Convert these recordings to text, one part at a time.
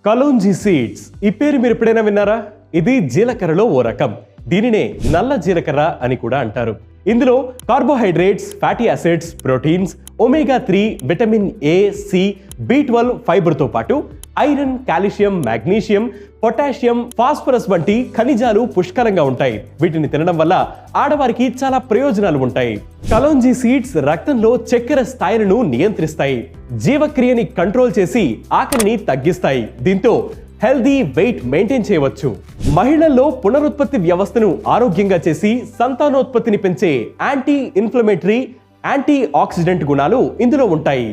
Kalonji seeds ఈ పేరు మీరు ఎప్పుడైనా విన్నారా? ఇది జీలకర్రలో ఓ రకం. దీనినే నల్ల జీలకర్ర అని కూడా అంటారు. ఇందులో carbohydrates, fatty acids, proteins, omega 3, vitamin A, C, B12 ఫైబర్తో పాటు iron, calcium, magnesium, potassium, phosphorus వంటి ఖనిజాలు పుష్కలంగా ఉంటాయి. వీటిని తినడం వల్ల ఆడవారికి చాలా ప్రయోజనాలు ఉంటాయి. కలోంజీ సీడ్స్ రక్తంలో చక్కెర స్థాయిలను నియంత్రిస్తాయి, జీవక్రియని కంట్రోల్ చేసి ఆకలిని తగ్గిస్తాయి. దీంతో హెల్దీ వెయిట్ మెయింటైన్ చేయవచ్చు. మహిళల్లో పునరుత్పత్తి వ్యవస్థను ఆరోగ్యంగా చేసి సంతానోత్పత్తిని పెంచే యాంటీ ఇన్ఫ్లమేటరీ, యాంటీ ఆక్సిడెంట్ గుణాలు ఇందులో ఉంటాయి.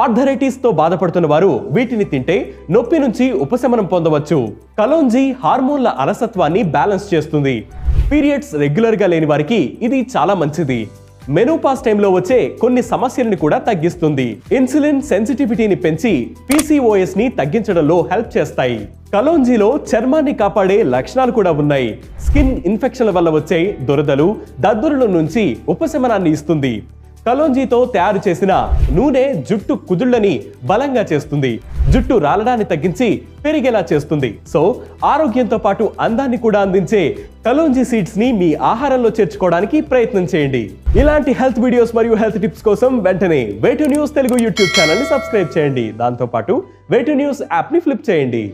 ఆర్థరైటిస్ తో బాధపడుతున్న వారు వీటిని తింటే నొప్పి నుంచి ఉపశమనం పొందవచ్చు. కలోంజీ హార్మోన్ల అలసత్వాన్ని బ్యాలెన్స్ చేస్తుంది. పీరియడ్స్ రెగ్యులర్ గా లేని వారికి ఇది చాలా మంచిది. మెనోపాస్ టైంలో వచ్చే కొన్ని సమస్యలను కూడా తగ్గిస్తుంది. ఇన్సులిన్ సెన్సిటివిటీని పెంచి PCOS ని తగ్గించడంలో హెల్ప్ చేస్తాయి. కలోంజీలో చర్మాన్ని కాపాడే లక్షణాలు కూడా ఉన్నాయి. స్కిన్ ఇన్ఫెక్షన్ల వల్ల వచ్చే దురదలు, దద్దురుల నుంచి ఉపశమనాన్ని ఇస్తుంది. కలోంజీతో తయారు చేసిన నూనె జుట్టు కుదుళ్ళని బలంగా చేస్తుంది, జుట్టు రాలడాన్ని తగ్గించి పెరిగేలా చేస్తుంది. సో ఆరోగ్యంతో పాటు అందాన్ని కూడా అందించే కలోంజీ సీడ్స్ ని మీ ఆహారంలో చేర్చుకోవడానికి ప్రయత్నం చేయండి. ఇలాంటి హెల్త్ వీడియోస్ మరియు హెల్త్ టిప్స్ కోసం వెంటనే వే2న్యూస్ తెలుగు యూట్యూబ్ ఛానల్ ని సబ్స్క్రైబ్ చేయండి. దాంతో పాటు వే2న్యూస్ యాప్ ని ఫ్లిప్ చేయండి.